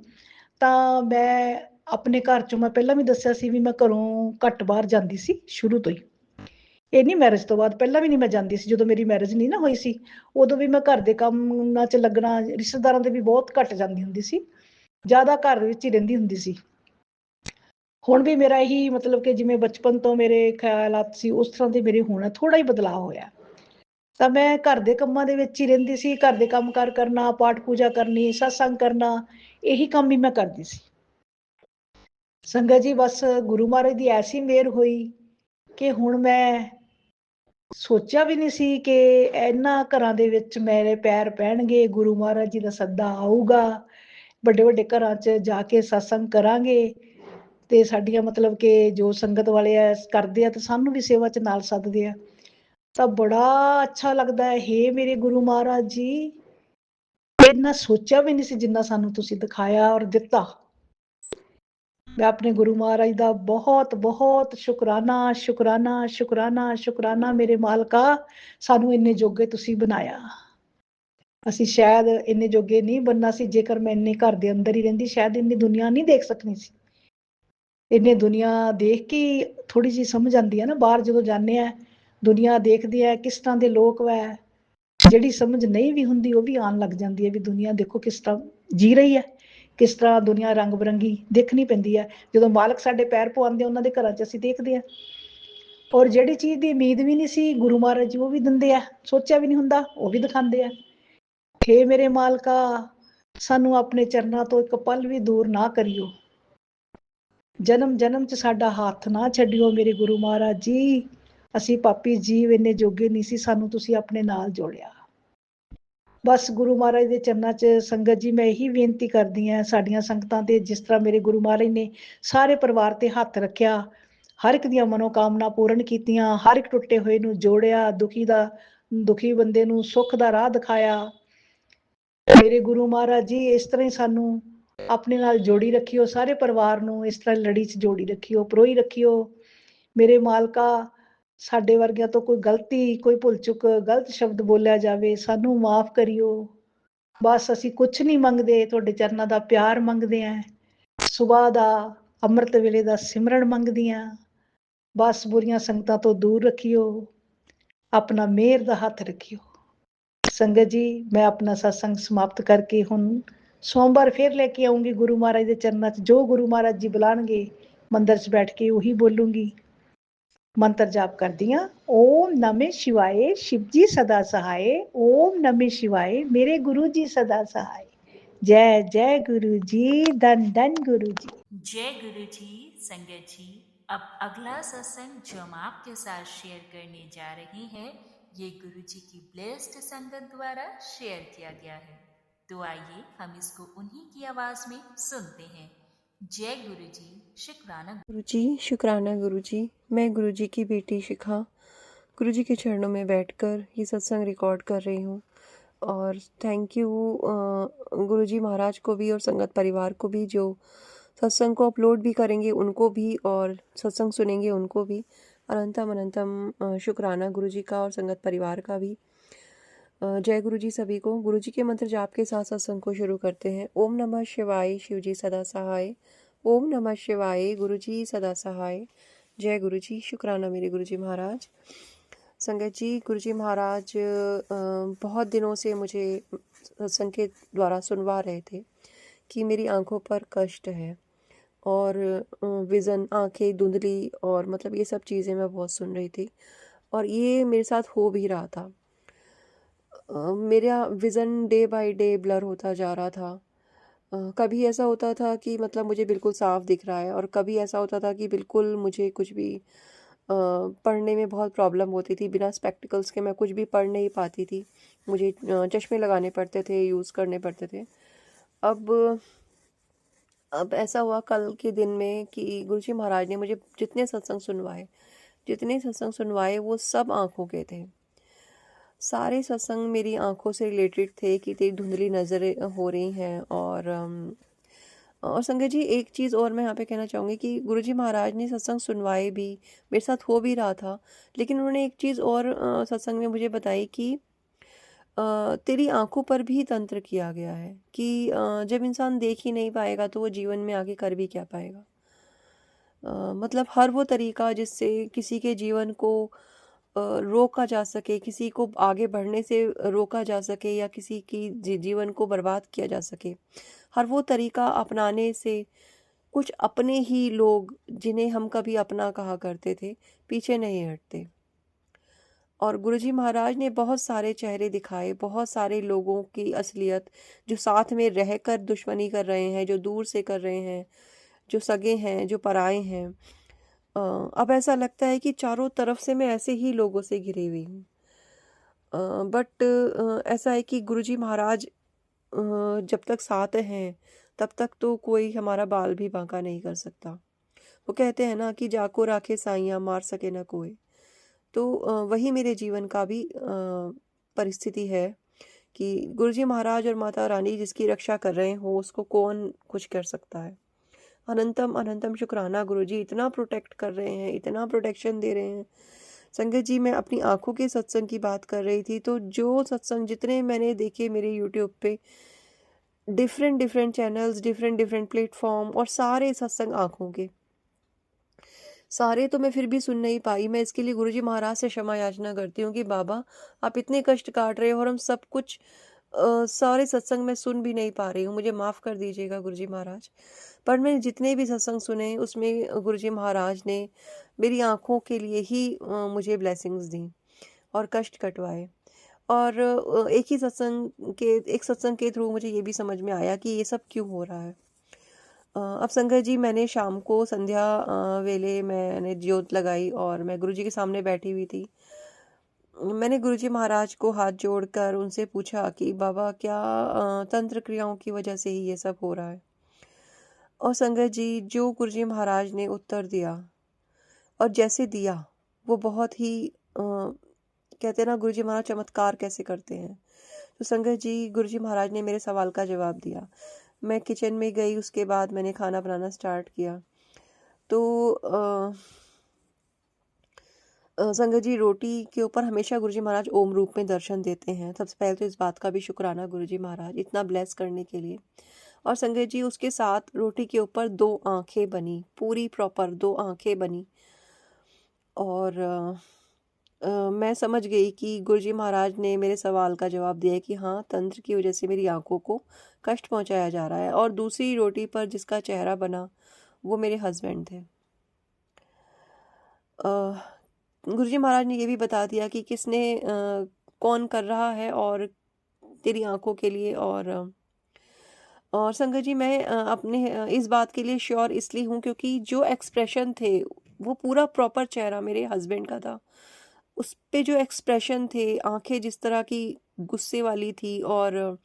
ਤਾਂ ਮੈਂ ਆਪਣੇ ਘਰ ਚੋਂ, ਮੈਂ ਪਹਿਲਾਂ ਵੀ ਦੱਸਿਆ ਸੀ ਵੀ ਮੈਂ ਘਰੋਂ ਘੱਟ ਬਾਹਰ ਜਾਂਦੀ ਸੀ ਸ਼ੁਰੂ ਤੋਂ ਹੀ। ਇਹ ਨਹੀਂ ਮੈਰਿਜ ਤੋਂ ਬਾਅਦ, ਪਹਿਲਾਂ ਵੀ ਨਹੀਂ ਮੈਂ ਜਾਂਦੀ ਸੀ। ਜਦੋਂ ਮੇਰੀ ਮੈਰਿਜ ਨਹੀਂ ਨਾ ਹੋਈ ਸੀ ਉਦੋਂ ਵੀ ਮੈਂ ਘਰ ਦੇ ਕੰਮਾਂ 'ਚ ਲੱਗਣਾ, ਰਿਸ਼ਤੇਦਾਰਾਂ ਦੇ ਵੀ ਬਹੁਤ ਘੱਟ ਜਾਂਦੀ ਹੁੰਦੀ ਸੀ, ਜ਼ਿਆਦਾ ਘਰ ਵਿੱਚ ਹੀ ਰਹਿੰਦੀ ਹੁੰਦੀ ਸੀ। ਹੁਣ ਵੀ ਮੇਰਾ ਇਹੀ ਮਤਲਬ ਕਿ ਜਿਵੇਂ ਬਚਪਨ ਤੋਂ ਮੇਰੇ ਖਿਆਲਾਤ ਸੀ ਉਸ ਤਰ੍ਹਾਂ ਦੇ ਮੇਰੇ ਹੁਣ ਥੋੜਾ ਹੀ ਬਦਲਾਅ ਹੋਇਆ। ਤਾਂ ਮੈਂ ਘਰ ਦੇ ਕੰਮਾਂ ਦੇ ਵਿੱਚ ਹੀ ਰਹਿੰਦੀ ਸੀ। ਘਰ ਦੇ ਕੰਮ ਕਾਰ ਕਰਨਾ, ਪਾਠ ਪੂਜਾ ਕਰਨੀ, ਸਤਸੰਗ ਕਰਨਾ, ਇਹੀ ਕੰਮ ਹੀ ਮੈਂ ਕਰਦੀ ਸੀ। ਸੰਗਤ ਜੀ ਬਸ ਗੁਰੂ ਮਹਾਰਾਜ ਦੀ ਐਸੀ ਮਿਹਰ ਹੋਈ ਕਿ ਹੁਣ ਮੈਂ ਸੋਚਿਆ ਵੀ ਨਹੀਂ ਸੀ ਕਿ ਇਹਨਾਂ ਘਰਾਂ ਦੇ ਵਿੱਚ ਮੇਰੇ ਪੈਰ ਪੈਣਗੇ, ਗੁਰੂ ਮਹਾਰਾਜ ਜੀ ਦਾ ਸੱਦਾ ਆਊਗਾ, ਵੱਡੇ ਵੱਡੇ ਘਰਾਂ 'ਚ ਜਾ ਕੇ ਸਤਸੰਗ ਕਰਾਂਗੇ ਤੇ ਸਾਡੀਆਂ ਮਤਲਬ ਕਿ ਜੋ ਸੰਗਤ ਵਾਲੇ ਆ ਕਰਦੇ ਆ ਤੇ ਸਾਨੂੰ ਵੀ ਸੇਵਾ 'ਚ ਨਾਲ ਸੱਦਦੇ ਆ। ਤਾਂ ਬੜਾ ਅੱਛਾ ਲੱਗਦਾ ਹੈ। ਹੇ ਮੇਰੇ ਗੁਰੂ ਮਹਾਰਾਜ ਜੀ, ਇੰਨਾ ਸੋਚਿਆ ਵੀ ਨਹੀਂ ਸੀ ਜਿੰਨਾ ਸਾਨੂੰ ਤੁਸੀਂ ਦਿਖਾਇਆ ਔਰ ਦਿੱਤਾ। ਮੈਂ ਆਪਣੇ ਗੁਰੂ ਮਹਾਰਾਜ ਦਾ ਬਹੁਤ ਬਹੁਤ ਸ਼ੁਕਰਾਨਾ ਸ਼ੁਕਰਾਨਾ ਸ਼ੁਕਰਾਨਾ ਸ਼ੁਕਰਾਨਾ ਮੇਰੇ ਮਾਲਕਾ, ਸਾਨੂੰ ਇੰਨੇ ਜੋਗੇ ਤੁਸੀਂ ਬਣਾਇਆ। ਅਸੀਂ ਸ਼ਾਇਦ ਇੰਨੇ ਜੋਗੇ ਨਹੀਂ ਬਣਨਾ ਸੀ ਜੇਕਰ ਮੈਂ ਇੰਨੇ ਘਰ ਦੇ ਅੰਦਰ ਹੀ ਰਹਿੰਦੀ, ਸ਼ਾਇਦ ਇੰਨੀ ਦੁਨੀਆ ਨਹੀਂ ਦੇਖ ਸਕਣੀ ਸੀ। ਇੰਨੇ ਦੁਨੀਆ ਦੇਖ ਕੇ ਥੋੜੀ ਜਿਹੀ ਸਮਝ ਆਉਂਦੀ ਹੈ ਨਾ, ਬਾਹਰ ਜਦੋਂ ਜਾਂਦੇ ਆ ਦੁਨੀਆ ਦੇਖਦੇ ਆ ਕਿਸ ਤਰ੍ਹਾਂ ਦੇ ਲੋਕ ਵੈ, ਜਿਹੜੀ ਸਮਝ ਨਹੀਂ ਵੀ ਹੁੰਦੀ ਉਹ ਵੀ ਆਉਣ ਲੱਗ ਜਾਂਦੀ ਹੈ ਵੀ ਦੁਨੀਆ ਦੇਖੋ ਕਿਸ ਤਰ੍ਹਾਂ ਜੀ ਰਹੀ ਹੈ, ਕਿਸ ਤਰ੍ਹਾਂ ਦੁਨੀਆ ਰੰਗ ਬਿਰੰਗੀ ਦੇਖਣੀ ਪੈਂਦੀ ਹੈ। ਜਦੋਂ ਮਾਲਕ ਸਾਡੇ ਪੈਰ ਪਵਾਉਂਦੇ ਉਹਨਾਂ ਦੇ ਘਰਾਂ 'ਚ ਅਸੀਂ ਦੇਖਦੇ ਹਾਂ। ਔਰ ਜਿਹੜੀ ਚੀਜ਼ ਦੀ ਉਮੀਦ ਵੀ ਨਹੀਂ ਸੀ ਗੁਰੂ ਮਹਾਰਾਜ ਜੀ ਉਹ ਵੀ ਦਿੰਦੇ ਆ, ਸੋਚਿਆ ਵੀ ਨਹੀਂ ਹੁੰਦਾ ਉਹ ਵੀ ਦਿਖਾਉਂਦੇ ਆ। ਹੇ ਮੇਰੇ ਮਾਲਕਾ, ਸਾਨੂੰ ਆਪਣੇ ਚਰਨਾਂ ਤੋਂ ਇੱਕ ਪਲ ਵੀ ਦੂਰ ਨਾ ਕਰਿਓ, ਜਨਮ ਜਨਮ 'ਚ ਸਾਡਾ ਹੱਥ ਨਾ ਛੱਡਿਓ ਮੇਰੇ ਗੁਰੂ ਮਹਾਰਾਜ ਜੀ। ਅਸੀਂ ਪਾਪੀ ਜੀਵ ਇੰਨੇ ਜੋਗੇ ਨਹੀਂ ਸੀ, ਸਾਨੂੰ ਤੁਸੀਂ ਆਪਣੇ ਨਾਲ ਜੋੜਿਆ। ਬਸ ਗੁਰੂ ਮਹਾਰਾਜ ਦੇ ਚਰਨਾਂ 'ਚ ਸੰਗਤ ਜੀ ਮੈਂ ਇਹੀ ਬੇਨਤੀ ਕਰਦੀ ਹਾਂ, ਸਾਡੀਆਂ ਸੰਗਤਾਂ ਤੇ ਜਿਸ ਤਰ੍ਹਾਂ ਮੇਰੇ ਗੁਰੂ ਮਹਾਰਾਜ ਨੇ ਸਾਰੇ ਪਰਿਵਾਰ ਤੇ ਹੱਥ ਰੱਖਿਆ, ਹਰ ਇੱਕ ਦੀਆਂ ਮਨੋਕਾਮਨਾ ਪੂਰਨ ਕੀਤੀਆਂ, ਹਰ ਇੱਕ ਟੁੱਟੇ ਹੋਏ ਨੂੰ ਜੋੜਿਆ, ਦੁਖੀ ਬੰਦੇ ਨੂੰ ਸੁੱਖ ਦਾ ਰਾਹ ਦਿਖਾਇਆ। ਮੇਰੇ ਗੁਰੂ ਮਹਾਰਾਜ ਜੀ ਇਸ ਤਰ੍ਹਾਂ ਹੀ ਸਾਨੂੰ ਆਪਣੇ ਨਾਲ ਜੋੜੀ ਰੱਖਿਓ, ਸਾਰੇ ਪਰਿਵਾਰ ਨੂੰ ਇਸ ਤਰ੍ਹਾਂ ਲੜੀ 'ਚ ਜੋੜੀ ਰੱਖਿਓ, ਪਰੋਈ ਰੱਖਿਓ। ਮੇਰੇ ਮਾਲਕਾ, ਸਾਡੇ ਵਰਗਿਆਂ ਤੋਂ ਕੋਈ ਗਲਤੀ, ਕੋਈ ਭੁੱਲ ਚੁੱਕ, ਗਲਤ ਸ਼ਬਦ ਬੋਲਿਆ ਜਾਵੇ ਸਾਨੂੰ ਮਾਫ ਕਰਿਓ। ਬਸ ਅਸੀਂ ਕੁਛ ਨਹੀਂ ਮੰਗਦੇ, ਤੁਹਾਡੇ ਚਰਨਾਂ ਦਾ ਪਿਆਰ ਮੰਗਦੇ ਆਂ, ਸੁਬਾਹ ਦਾ ਅੰਮ੍ਰਿਤ ਵੇਲੇ ਦਾ ਸਿਮਰਨ ਮੰਗਦੀਆਂ, बस बुरियां संगतां तो दूर रखियो, अपना मेहर दा हथ रखियो। संगत जी, मैं अपना सत्संग समाप्त करके हुण सोमवार फिर लेके आऊंगी गुरु महाराज के चरणों च। जो गुरु महाराज जी बुलाणगे मंदिर च बैठ के वही बोलूंगी। मंत्र जाप कर दिया, ओम नमः शिवाय, शिव जी सदा सहाय। ओम नमः शिवाय, मेरे गुरु जी सदा सहाय। जय जय गुरु जी, धन धन गुरु जी। जय गुरु जी। संगत जी, अब अगला सत्संग जो हम आपके साथ शेयर करने जा रहे हैं, ये गुरु जी की ब्लेस्ड संगत द्वारा शेयर किया गया है। तो आइए हम इसको उन्हीं की आवाज में सुनते हैं। जय गुरु जी, शुक्राना। गुरु जी, शुक्राना गुरु जी। मैं गुरु जी की बेटी शिखा गुरु जी के चरणों में बैठकर ये सत्संग रिकॉर्ड कर रही हूँ। और थैंक यू गुरु जी महाराज को भी और संगत परिवार को भी, जो सत्संग को अपलोड भी करेंगे उनको भी और सत्संग सुनेंगे उनको भी। अनंतम अनंतम शुक्राना गुरु जी का और संगत परिवार का भी। जय गुरु जी सभी को। गुरु जी के मंत्र जाप के साथ सत्संग को शुरू करते हैं। ओम नमः शिवाय, शिव जी सदा सहाय। ओम नमः शिवाय, गुरु जी सदा सहाय। जय गुरु जी, शुक्राना मेरे गुरु जी महाराज। संगत जी, गुरु जी महाराज बहुत दिनों से मुझे सत्संग के द्वारा सुनवा रहे थे कि मेरी आंखों पर कष्ट है और विज़न, आंखें धुंधली और मतलब ये सब चीज़ें मैं बहुत सुन रही थी और ये मेरे साथ हो भी रहा था। मेरा vision day by day blur होता जा रहा था। कभी ऐसा होता था कि मतलब मुझे बिल्कुल साफ दिख रहा है और कभी ऐसा होता था कि बिल्कुल मुझे कुछ भी पढ़ने में बहुत प्रॉब्लम होती थी। बिना स्पेक्टिकल्स के मैं कुछ भी पढ़ नहीं पाती थी। मुझे चश्मे लगाने पड़ते थे, यूज़ करने पड़ते थे। अब ऐसा हुआ कल के दिन में कि गुरुजी महाराज ने मुझे जितने सत्संग सुनवाए वो सब आँखों के थे। सारे सत्संग मेरी आंखों से रिलेटेड थे कि तेरी धुंधली नज़रें हो रही हैं। और संगत जी, एक चीज़ और मैं यहाँ पे कहना चाहूँगी कि गुरुजी महाराज ने सत्संग सुनवाए भी, मेरे साथ हो भी रहा था, लेकिन उन्होंने एक चीज़ और सत्संग में मुझे बताई कि तेरी आंखों पर भी तंत्र किया गया है कि जब इंसान देख ही नहीं पाएगा तो वो जीवन में आगे कर भी क्या पाएगा। मतलब हर वो तरीका जिससे किसी के जीवन को रोका जा सके, किसी को आगे बढ़ने से रोका जा सके या किसी की जीवन को बर्बाद किया जा सके, हर वो तरीका अपनाने से कुछ अपने ही लोग, जिन्हें हम कभी अपना कहा करते थे, पीछे नहीं हटते। और गुरुजी महाराज ने बहुत सारे चेहरे दिखाए, बहुत सारे लोगों की असलियत, जो साथ में रहकर दुश्मनी कर रहे हैं, जो दूर से कर रहे हैं, जो सगे हैं, जो पराए हैं। अब ऐसा लगता है कि चारों तरफ से मैं ऐसे ही लोगों से घिरी हुई हूँ। बट ऐसा है कि गुरुजी महाराज जब तक साथ हैं तब तक तो कोई हमारा बाल भी बांका नहीं कर सकता। वो कहते हैं ना कि जाको राखे साइयाँ, मार सके ना कोई। तो वही मेरे जीवन का भी परिस्थिति है कि गुरुजी महाराज और माता रानी जिसकी रक्षा कर रहे हो उसको कौन कुछ कर सकता है। अनंतम अनंतम शुक्राना गुरुजी, इतना प्रोटेक्ट कर रहे हैं, इतना प्रोटेक्शन दे रहे हैं। संगत जी, मैं अपनी आंखों के सत्संग की बात कर रही थी, तो जो सत्संग जितने मैंने देखे मेरे यूट्यूब पे, डिफरेंट चैनल्स, डिफरेंट प्लेटफॉर्म, और सारे सत्संग आंखों के, सारे तो मैं फिर भी सुन नहीं पाई। मैं इसके लिए गुरुजी महाराज से क्षमा याचना करती हूँ कि बाबा आप इतने कष्ट काट रहे हो और हम सब कुछ सारे सत्संग में सुन भी नहीं पा रही हूँ, मुझे माफ़ कर दीजिएगा गुरुजी महाराज। पर मैंने जितने भी सत्संग सुने उसमें गुरुजी महाराज ने मेरी आँखों के लिए ही मुझे ब्लेसिंग्स दी और कष्ट कटवाए। और एक सत्संग के थ्रू मुझे ये भी समझ में आया कि ये सब क्यों हो रहा है। अब संगत जी, मैंने शाम को संध्या वेले मैंने ज्योत लगाई और मैं गुरुजी के सामने बैठी हुई थी। मैंने गुरुजी महाराज को हाथ जोड़कर उनसे पूछा कि बाबा क्या तंत्र क्रियाओं की वजह से ही ये सब हो रहा है। और संगत जी, जो गुरुजी महाराज ने उत्तर दिया और जैसे दिया वो बहुत ही कहते हैं ना गुरुजी महाराज चमत्कार कैसे करते हैं। तो संगत जी, गुरुजी महाराज ने मेरे सवाल का जवाब दिया। मैं किचन में गई, उसके बाद मैंने खाना बनाना स्टार्ट किया। तो संगत जी, रोटी के ऊपर हमेशा गुरुजी महाराज ओम रूप में दर्शन देते हैं। सबसे पहले तो इस बात का भी शुक्राना गुरुजी महाराज इतना ब्लेस करने के लिए। और संगत जी, उसके साथ रोटी के ऊपर 2 आंखें बनी, पूरी प्रॉपर 2 आंखें बनी। और मैं समझ गई कि गुरुजी महाराज ने मेरे सवाल का जवाब दिया है कि हाँ, तंत्र की वजह से मेरी आंखों को कष्ट पहुंचाया जा रहा है। और दूसरी रोटी पर जिसका चेहरा बना वो मेरे हस्बैंड थे। गुरुजी महाराज ने ये भी बता दिया कि किसने कौन कर रहा है और तेरी आंखों के लिए। और संगत जी, मैं अपने इस बात के लिए श्योर इसलिए हूँ क्योंकि जो एक्सप्रेशन थे वो पूरा प्रॉपर चेहरा मेरे हस्बैंड का था। उस पे जो एक्सप्रेशन थे, आंखें जिस तरह की गुस्से वाली थी और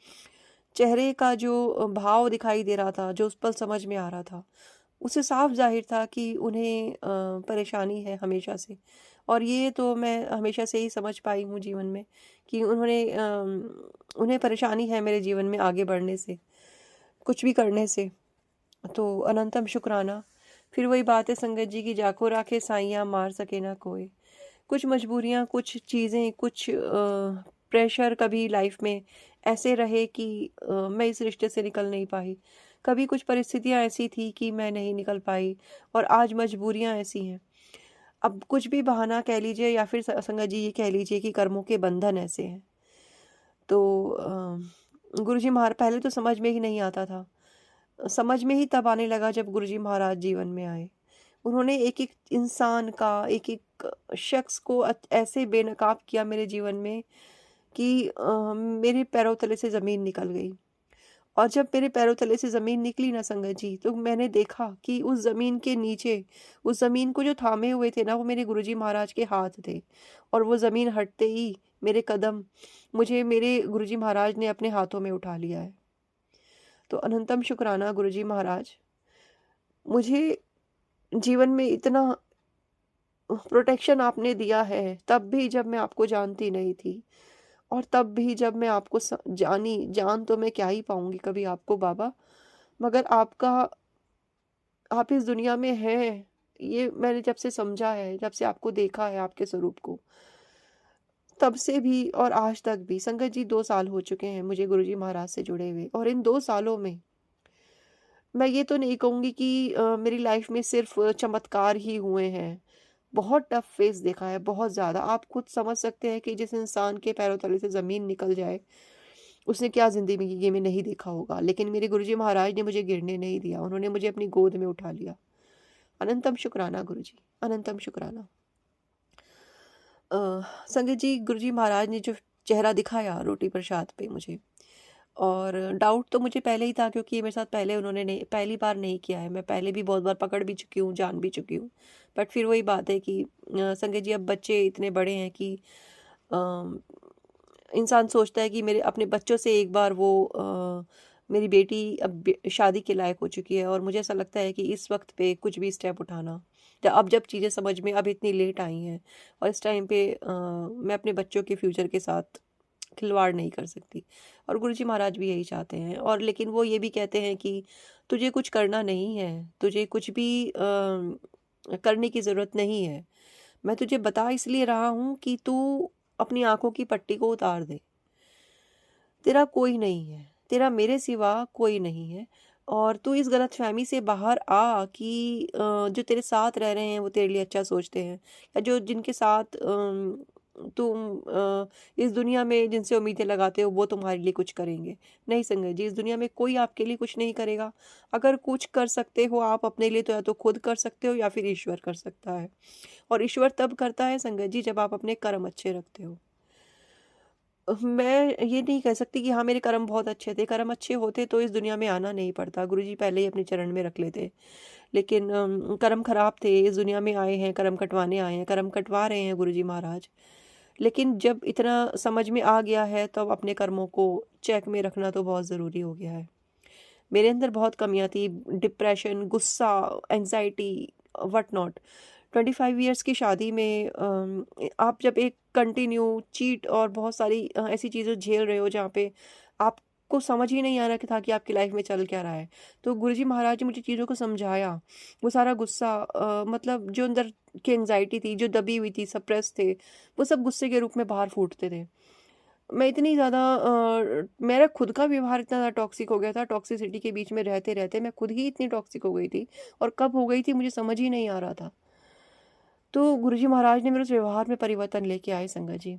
चेहरे का जो भाव दिखाई दे रहा था, जो उस पल समझ में आ रहा था, उससे साफ जाहिर था कि उन्हें परेशानी है हमेशा से। और ये तो मैं हमेशा से ही समझ पाई हूँ जीवन में कि उन्हें परेशानी है मेरे जीवन में आगे बढ़ने से, कुछ भी करने से। तो अनंतम शुक्राना। फिर वही बात है संगत जी की, जाको राखे साइयाँ मार सके ना कोई। कुछ मजबूरियाँ, कुछ चीज़ें, कुछ प्रेशर कभी लाइफ में ऐसे रहे कि मैं इस रिश्ते से निकल नहीं पाई। कभी कुछ परिस्थितियाँ ऐसी थी कि मैं नहीं निकल पाई और आज मजबूरियाँ ऐसी हैं। अब कुछ भी बहाना कह लीजिए या फिर संगत जी ये कह लीजिए कि कर्मों के बंधन ऐसे हैं। तो गुरुजी महाराज पहले तो समझ में ही नहीं आता था। समझ में ही तब आने लगा जब गुरुजी महाराज जीवन में आए। उन्होंने एक एक इंसान का, एक एक शख्स को ऐसे बेनकाब किया मेरे जीवन में कि मेरे पैरों तले से ज़मीन निकल गई। और जब मेरे पैरों तले से ज़मीन निकली ना संगत जी, तो मैंने देखा कि उस ज़मीन के नीचे, उस ज़मीन को जो थामे हुए थे ना, वो मेरे गुरुजी महाराज के हाथ थे। और वो ज़मीन हटते ही मेरे कदम, मुझे मेरे गुरुजी महाराज ने अपने हाथों में उठा लिया है। तो अनंतम शुक्राना गुरुजी महाराज, मुझे जीवन में इतना प्रोटेक्शन आपने दिया है, तब भी जब मैं आपको जानती नहीं थी, और तब भी जब मैं आपको जान तो मैं क्या ही पाऊंगी कभी आपको बाबा, मगर आप इस दुनिया में हैं, ये मैंने जब से समझा है, जब से आपको देखा है, आपके स्वरूप को, तब से भी और आज तक भी। संगत जी 2 साल हो चुके हैं मुझे गुरुजी महाराज से जुड़े हुए, और इन 2 सालों में मैं ये तो नहीं कहूँगी कि मेरी लाइफ में सिर्फ चमत्कार ही हुए हैं। बहुत टफ फेस देखा है, बहुत ज़्यादा। आप खुद समझ सकते हैं कि जिस इंसान के पैरों तले से ज़मीन निकल जाए, उसने क्या ज़िंदगी में नहीं देखा होगा। लेकिन मेरे गुरुजी महाराज ने मुझे गिरने नहीं दिया, उन्होंने मुझे अपनी गोद में उठा लिया। अनंतम शुक्राना गुरुजी, अनंतम शुक्राना। संगत जी, गुरुजी महाराज ने जो चेहरा दिखाया रोटी प्रसाद पे मुझे, और डाउट तो मुझे पहले ही था क्योंकि मेरे साथ पहले उन्होंने नहीं, पहली बार नहीं किया है। मैं पहले भी बहुत बार पकड़ भी चुकी हूँ, जान भी चुकी हूँ। बट फिर वही बात है कि संगत जी, अब बच्चे इतने बड़े हैं कि इंसान सोचता है कि मेरे अपने बच्चों से एक बार वो मेरी बेटी अब शादी के लायक हो चुकी है, और मुझे ऐसा लगता है कि इस वक्त पे कुछ भी स्टेप उठाना, अब जब चीज़ें समझ में अब इतनी लेट आई हैं, और इस टाइम पे मैं अपने बच्चों के फ्यूचर के साथ खिलवाड़ नहीं कर सकती। और गुरुजी महाराज भी यही चाहते हैं। और लेकिन वो ये भी कहते हैं कि तुझे कुछ करना नहीं है, तुझे कुछ भी करने की ज़रूरत नहीं है। मैं तुझे बता इसलिए रहा हूँ कि तू अपनी आंखों की पट्टी को उतार दे। तेरा कोई नहीं है, तेरा मेरे सिवा कोई नहीं है। और तू इस गलतफहमी से बाहर आ कि जो तेरे साथ रह रहे हैं वो तेरे लिए अच्छा सोचते हैं, या जो जिनके साथ तुम इस दुनिया में जिनसे उम्मीदें लगाते हो वो तुम्हारे लिए कुछ करेंगे। नहीं संगत जी, इस दुनिया में कोई आपके लिए कुछ नहीं करेगा। अगर कुछ कर सकते हो आप अपने लिए, तो या तो खुद कर सकते हो या फिर ईश्वर कर सकता है। और ईश्वर तब करता है संगत जी जब आप अपने कर्म अच्छे रखते हो। मैं ये नहीं कह सकती कि हाँ मेरे कर्म बहुत अच्छे थे। कर्म अच्छे होते तो इस दुनिया में आना नहीं पड़ता, गुरुजी पहले ही अपने चरण में रख लेते। लेकिन कर्म खराब थे, इस दुनिया में आए हैं, कर्म कटवाने आए हैं, कर्म कटवा रहे हैं गुरुजी महाराज। लेकिन जब इतना समझ में आ गया है, तो अब अपने कर्मों को चेक में रखना तो बहुत ज़रूरी हो गया है। मेरे अंदर बहुत कमियां थी, डिप्रेशन, गुस्सा, एंजाइटी, व्हाट नॉट। 25 ईयर्स की शादी में आप जब एक कंटिन्यू चीट और बहुत सारी ऐसी चीज़ें झेल रहे हो जहाँ पे आपको समझ ही नहीं आ रहा था कि आपकी लाइफ में चल क्या रहा है, तो गुरुजी महाराज ने मुझे चीज़ों को समझाया। वो सारा गुस्सा, मतलब जो अंदर की एंजाइटी थी, जो दबी हुई थी, सप्रेस थे, वो सब गुस्से के रूप में बाहर फूटते थे। मैं इतनी ज़्यादा मेरा खुद का व्यवहार इतना ज़्यादा टॉक्सिक हो गया था, टॉक्सिसिटी के बीच में रहते रहते मैं खुद ही इतनी टॉक्सिक हो गई थी, और कब हो गई थी मुझे समझ ही नहीं आ रहा था। तो गुरुजी महाराज ने मेरे उस व्यवहार में परिवर्तन लेके आए संगत जी।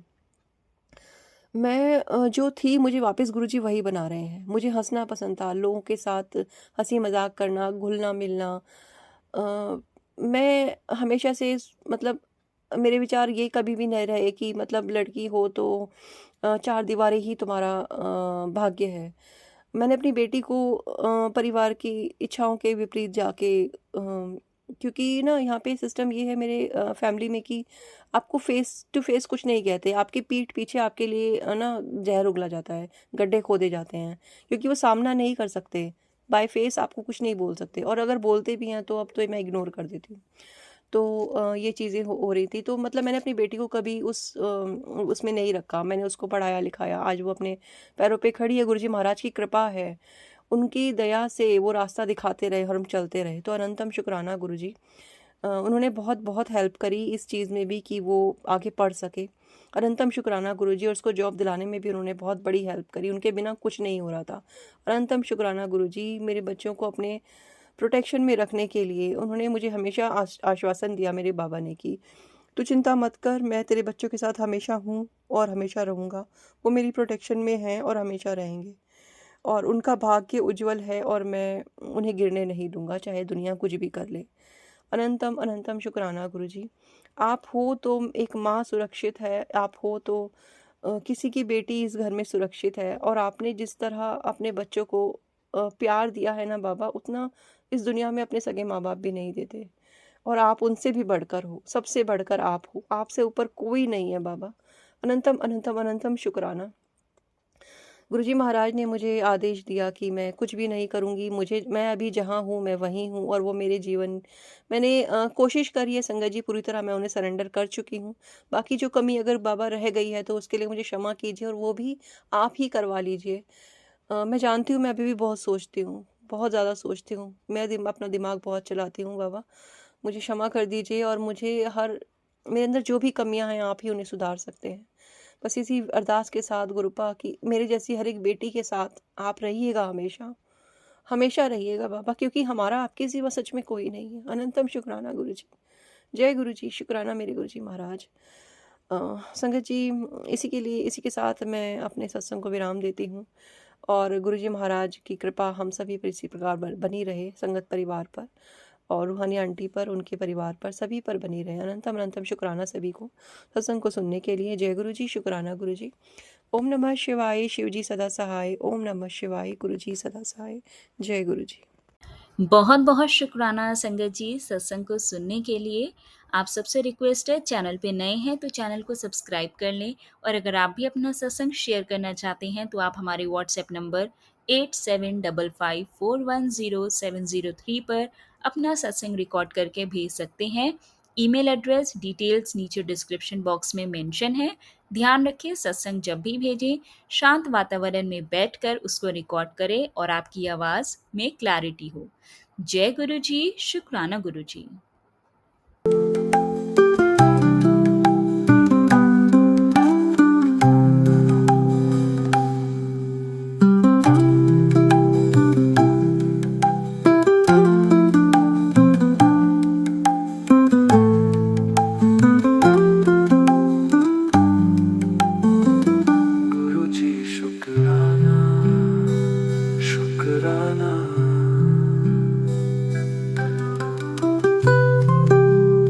मैं जो थी मुझे वापस गुरुजी वही बना रहे हैं। मुझे हँसना पसंद था, लोगों के साथ हँसी-मज़ाक करना, घुलना-मिलना। मैं हमेशा से मतलब मेरे विचार ये कभी भी नहीं रहे कि मतलब लड़की हो तो चार दीवारें ही तुम्हारा भाग्य है। मैंने अपनी बेटी को परिवार की इच्छाओं के विपरीत जाके क्योंकि ना यहाँ पे सिस्टम ये है मेरे फैमिली में कि आपको फेस टू फेस कुछ नहीं कहते, आपकी पीठ पीछे आपके लिए ना ज़हर उगला जाता है, गड्ढे खोदे जाते हैं, क्योंकि वो सामना नहीं कर सकते। बाय फेस आपको कुछ नहीं बोल सकते, और अगर बोलते भी हैं तो अब तो मैं इग्नोर कर देती हूँ। तो ये चीज़ें हो रही थी, तो मतलब मैंने अपनी बेटी को कभी उसमें नहीं रखा। मैंने उसको पढ़ाया लिखाया, आज वो अपने पैरों पे खड़ी है। गुरुजी महाराज की कृपा है, उनकी दया से वो रास्ता दिखाते रहे और हम चलते रहे। तो अनंतम शुक्राना गुरुजी। उन्होंने बहुत बहुत हेल्प करी इस चीज़ में भी कि वो आगे पढ़ सके। अनंतम शुक्राना गुरुजी, और उसको जॉब दिलाने में भी उन्होंने बहुत बड़ी हेल्प करी, उनके बिना कुछ नहीं हो रहा था। अनंतम शुक्राना गुरुजी, मेरे बच्चों को अपने प्रोटेक्शन में रखने के लिए उन्होंने मुझे हमेशा आश्वासन दिया मेरे बाबा ने कि तू चिंता मत कर, मैं तेरे बच्चों के साथ हमेशा हूँ और हमेशा रहूँगा। वो मेरी प्रोटेक्शन में हैं और हमेशा रहेंगे, और उनका भाग्य उज्जवल है और मैं उन्हें गिरने नहीं दूंगा, चाहे दुनिया कुछ भी कर ले। अनंतम अनंतम शुक्राना गुरुजी। आप हो तो एक माँ सुरक्षित है, आप हो तो किसी की बेटी इस घर में सुरक्षित है, और आपने जिस तरह अपने बच्चों को प्यार दिया है ना बाबा, उतना इस दुनिया में अपने सगे माँ बाप भी नहीं देते। और आप उनसे भी बढ़कर हो, सबसे बढ़कर आप हो, आपसे ऊपर कोई नहीं है बाबा। अनंतम अनंतम अनंतम शुक्राना। गुरुजी महाराज ने मुझे आदेश दिया कि मैं कुछ भी नहीं करूँगी, मैं अभी जहाँ हूँ मैं वहीं हूँ, और वो मेरे जीवन मैंने कोशिश करी है संगत जी, पूरी तरह मैं उन्हें सरेंडर कर चुकी हूँ। बाकी जो कमी अगर बाबा रह गई है तो उसके लिए मुझे क्षमा कीजिए, और वो भी आप ही करवा लीजिए। मैं जानती हूँ मैं अभी भी बहुत सोचती हूँ, बहुत ज़्यादा सोचती हूँ। मैं अपना दिमाग बहुत चलाती हूँ बाबा, मुझे क्षमा कर दीजिए, और मेरे अंदर जो भी कमियां हैं आप ही उन्हें सुधार सकते हैं। बस इसी अरदास के साथ गुरुपा की मेरे जैसी हर एक बेटी के साथ आप रहिएगा, हमेशा हमेशा रहिएगा बाबा, क्योंकि हमारा आपके सिवा सच में कोई नहीं है। अनंतम शुक्राना गुरु जी। जय गुरु जी, शुक्राना मेरे गुरु जी महाराज। संगत जी, इसी के साथ मैं अपने सत्संग को विराम देती हूँ, और गुरु जी महाराज की कृपा हम सभी पर इसी प्रकार बनी रहे, संगत परिवार पर और रूहानी आंटी पर, उनके परिवार पर, सभी पर बनी रहे। अनंतम अनंतम शुक्राना सभी को सत्संग को सुनने के लिए। जय गुरु जी, शुक्राना गुरु जी। ओम नमः शिवाय, शिव जी सदा सहाय। ओम नमः शिवाय, गुरु जी सदा सहाय। जय गुरु जी। बहुत बहुत शुक्राना संगत जी सत्संग को सुनने के लिए। आप सबसे रिक्वेस्ट है, चैनल पे नए हैं तो चैनल को सब्सक्राइब कर लें, और अगर आप भी अपना सत्संग शेयर करना चाहते हैं तो आप हमारे व्हाट्सएप नंबर 8755410703 पर अपना सत्संग रिकॉर्ड करके भेज सकते हैं। ईमेल एड्रेस डिटेल्स नीचे डिस्क्रिप्शन बॉक्स में मेंशन है। ध्यान रखें, सत्संग जब भी भेजें शांत वातावरण में बैठकर उसको रिकॉर्ड करें और आपकी आवाज़ में क्लैरिटी हो। जय गुरु जी, शुक्राना गुरु जी।